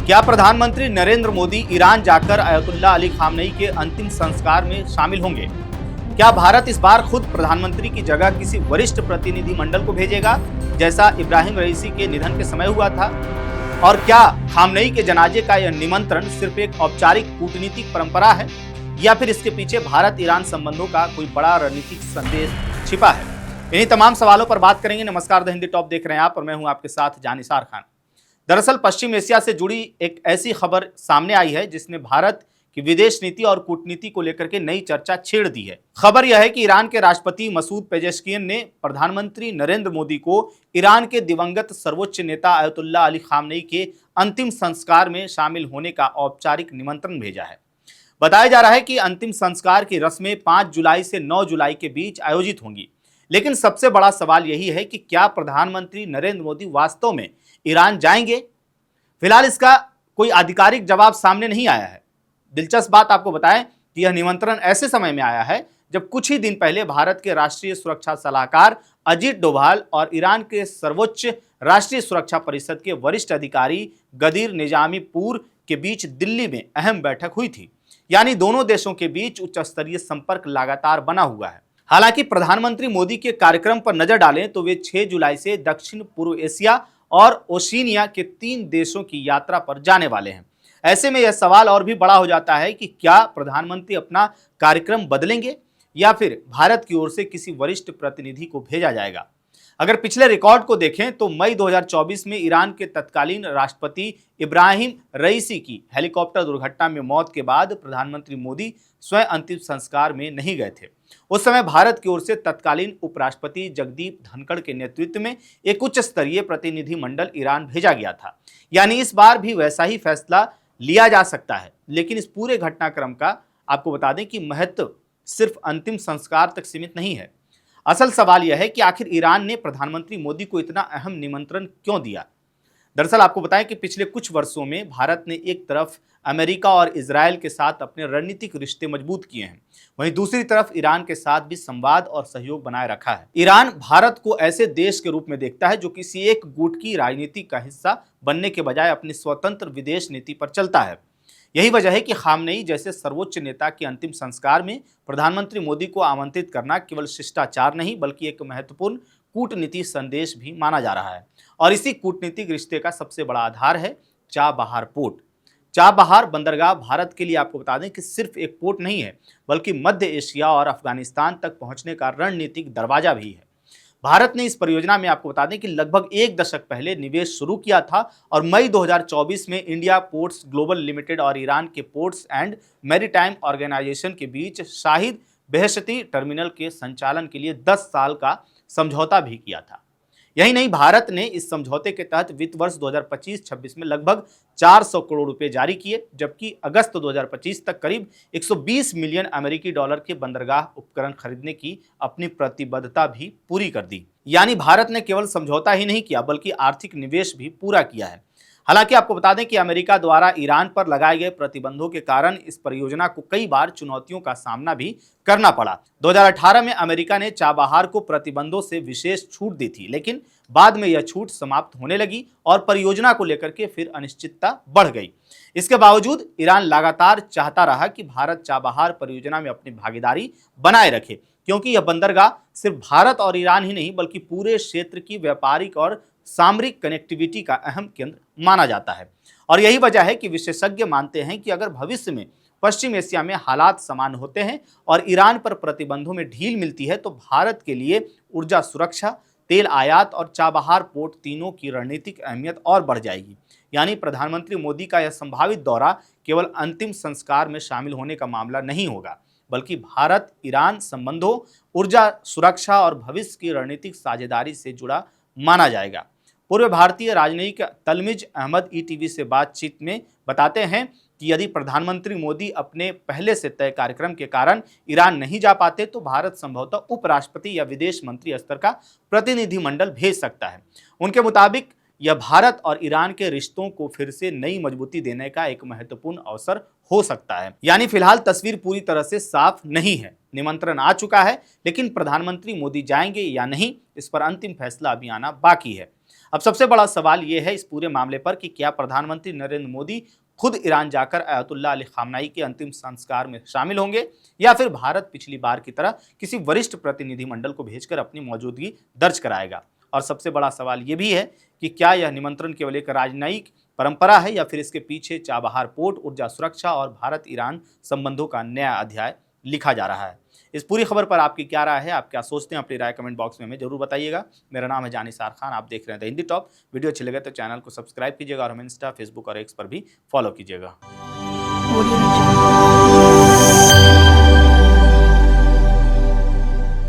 क्या प्रधानमंत्री नरेंद्र मोदी ईरान जाकर अयतुल्ला अली खामनेई के अंतिम संस्कार में शामिल होंगे? क्या भारत इस बार खुद प्रधानमंत्री की जगह किसी वरिष्ठ प्रतिनिधि मंडल को भेजेगा, जैसा इब्राहिम रईसी के निधन के समय हुआ था? और क्या खामनेई के जनाजे का यह निमंत्रण सिर्फ एक औपचारिक कूटनीतिक परंपरा है, या फिर इसके पीछे भारत ईरान संबंधों का कोई बड़ा रणनीतिक संदेश छिपा है? इन्हीं तमाम सवालों पर बात करेंगे। नमस्कार, द हिंदी टॉप देख रहे हैं आप और मैं हूं आपके साथ जानिसार खान। दरअसल पश्चिम एशिया से जुड़ी एक ऐसी खबर सामने आई है जिसने भारत की विदेश नीति और कूटनीति को लेकर के नई चर्चा छेड़ दी है। खबर यह है कि ईरान के राष्ट्रपति मसूद पेजेश्कियन ने प्रधानमंत्री नरेंद्र मोदी को ईरान के दिवंगत सर्वोच्च नेता अयतुल्ला अली खामनेई के अंतिम संस्कार में शामिल होने का औपचारिक निमंत्रण भेजा है। बताया जा रहा है कि अंतिम संस्कार की रस्में 5 जुलाई से 9 जुलाई के बीच आयोजित होंगी। लेकिन सबसे बड़ा सवाल यही है कि क्या प्रधानमंत्री नरेंद्र मोदी वास्तव में ईरान जाएंगे? फिलहाल इसका कोई आधिकारिक जवाब सामने नहीं आया है। दिलचस्प बात आपको बताएं कि यह निमंत्रण ऐसे समय में आया है जब कुछ ही दिन पहले भारत के राष्ट्रीय सुरक्षा सलाहकार अजीत डोभाल और ईरान के सर्वोच्च राष्ट्रीय सुरक्षा परिषद के वरिष्ठ अधिकारी गदीर निजामी पूर के बीच दिल्ली में अहम बैठक हुई थी। यानी दोनों देशों के बीच उच्च स्तरीय संपर्क लगातार बना हुआ है। हालांकि प्रधानमंत्री मोदी के कार्यक्रम पर नजर डालें तो वे 6 जुलाई से दक्षिण पूर्व एशिया और ओशिनिया के 3 देशों की यात्रा पर जाने वाले हैं। ऐसे में यह सवाल और भी बड़ा हो जाता है कि क्या प्रधानमंत्री अपना कार्यक्रम बदलेंगे या फिर भारत की ओर से किसी वरिष्ठ प्रतिनिधि को भेजा जाएगा। अगर पिछले रिकॉर्ड को देखें तो मई 2024 में ईरान के तत्कालीन राष्ट्रपति इब्राहिम रईसी की हेलीकॉप्टर दुर्घटना में मौत के बाद प्रधानमंत्री मोदी स्वयं अंतिम संस्कार में नहीं गए थे। उस समय भारत की ओर से तत्कालीन उपराष्ट्रपति जगदीप धनखड़ के नेतृत्व में एक उच्च स्तरीय प्रतिनिधि मंडल ईरान भेजा गया था। यानी इस बार भी वैसा ही फैसला लिया जा सकता है। लेकिन इस पूरे घटनाक्रम का आपको बता दें कि महत्व सिर्फ अंतिम संस्कार तक सीमित नहीं है। असल सवाल यह है कि आखिर ईरान ने प्रधानमंत्री मोदी को इतना अहम निमंत्रण क्यों दिया। दरअसल आपको बताएं कि पिछले कुछ वर्षों में भारत ने एक तरफ अमेरिका और इजरायल के साथ अपने रणनीतिक रिश्ते मजबूत किए हैं, वहीं दूसरी तरफ ईरान के साथ भी संवाद और सहयोग बनाए रखा है। ईरान भारत को ऐसे देश के रूप में देखता है जो किसी एक गुट की राजनीति का हिस्सा बनने के बजाय अपनी स्वतंत्र विदेश नीति पर चलता है। यही वजह है कि खामनेई जैसे सर्वोच्च नेता के अंतिम संस्कार में प्रधानमंत्री मोदी को आमंत्रित करना केवल शिष्टाचार नहीं बल्कि एक महत्वपूर्ण कूटनीति संदेश भी माना जा रहा है। और इसी कूटनीतिक रिश्ते का सबसे बड़ा आधार है चाबहार पोर्ट। चाबहार बंदरगाह भारत के लिए आपको बता दें कि सिर्फ एक पोर्ट नहीं है बल्कि मध्य एशिया और अफगानिस्तान तक पहुंचने का रणनीतिक दरवाजा भी है। भारत ने इस परियोजना में आपको बता दें कि लगभग 1 दशक पहले निवेश शुरू किया था और मई 2024 में इंडिया पोर्ट्स ग्लोबल लिमिटेड और ईरान के पोर्ट्स एंड मैरीटाइम ऑर्गेनाइजेशन के बीच शाहिद बेहशती टर्मिनल के संचालन के लिए 10 साल का समझौता भी किया था। यही नहीं, भारत ने इस समझौते के तहत वित्त वर्ष 2025-26 में लगभग 400 करोड़ रुपए जारी किए, जबकि अगस्त 2025 तक करीब 120 मिलियन अमेरिकी डॉलर के बंदरगाह उपकरण खरीदने की अपनी प्रतिबद्धता भी पूरी कर दी। यानी भारत ने केवल समझौता ही नहीं किया बल्कि आर्थिक निवेश भी पूरा किया है। हालांकि आपको बता दें कि अमेरिका द्वारा ईरान पर लगाए गए प्रतिबंधों के कारण इस परियोजना को कई बार चुनौतियों का सामना भी करना पड़ा। 2018 में अमेरिका ने चाबहार को प्रतिबंधों से विशेष छूट दी थी, लेकिन बाद में यह छूट समाप्त होने लगी और परियोजना को लेकर के फिर अनिश्चितता बढ़ गई। इसके बावजूद ईरान लगातार चाहता रहा कि भारत चाबहार परियोजना में अपनी भागीदारी बनाए रखे, क्योंकि यह बंदरगाह सिर्फ भारत और ईरान ही नहीं बल्कि पूरे क्षेत्र की व्यापारिक और सामरिक कनेक्टिविटी का अहम केंद्र माना जाता है। और यही वजह है कि विशेषज्ञ मानते हैं कि अगर भविष्य में पश्चिम एशिया में हालात समान होते हैं और ईरान पर प्रतिबंधों में ढील मिलती है तो भारत के लिए ऊर्जा सुरक्षा, तेल आयात और चाबहार पोर्ट तीनों की रणनीतिक अहमियत और बढ़ जाएगी। यानी प्रधानमंत्री मोदी का यह संभावित दौरा केवल अंतिम संस्कार में शामिल होने का मामला नहीं होगा बल्कि भारत ईरान संबंधों, ऊर्जा सुरक्षा और भविष्य की रणनीतिक साझेदारी से जुड़ा माना जाएगा। पूर्व भारतीय राजनयिक तलमिज अहमद ईटीवी से बातचीत में बताते हैं कि यदि प्रधानमंत्री मोदी अपने पहले से तय कार्यक्रम के कारण ईरान नहीं जा पाते तो भारत संभवतः उपराष्ट्रपति या विदेश मंत्री स्तर का प्रतिनिधि मंडल भेज सकता है। उनके मुताबिक यह भारत और ईरान के रिश्तों को फिर से नई मजबूती देने का एक महत्वपूर्ण अवसर हो सकता है। यानी फिलहाल तस्वीर पूरी तरह से साफ नहीं है। निमंत्रण आ चुका है, लेकिन प्रधानमंत्री मोदी जाएंगे या नहीं, इस पर अंतिम फैसला अभी आना बाकी है। अब सबसे बड़ा सवाल यह है इस पूरे मामले पर कि क्या प्रधानमंत्री नरेंद्र मोदी खुद ईरान जाकर अयतुल्ला अली खामनेई के अंतिम संस्कार में शामिल होंगे या फिर भारत पिछली बार की तरह किसी वरिष्ठ प्रतिनिधिमंडल को भेजकर अपनी मौजूदगी दर्ज कराएगा। और सबसे बड़ा सवाल यह भी है कि क्या यह निमंत्रण केवल एक राजनयिक परंपरा है या फिर इसके पीछे चाबहार पोर्ट, ऊर्जा सुरक्षा और भारत ईरान संबंधों का नया अध्याय लिखा जा रहा है। इस पूरी खबर पर आपकी क्या राय है, आप क्या सोचते हैं, अपनी राय कमेंट बॉक्स में हमें जरूर बताइएगा। मेरा नाम है जानिसार खान, आप देख रहे हैं द हिंदी टॉप। वीडियो अच्छी लगे तो चैनल को सब्सक्राइब कीजिएगा और हमें इंस्टा, फेसबुक और एक्स पर भी फॉलो कीजिएगा।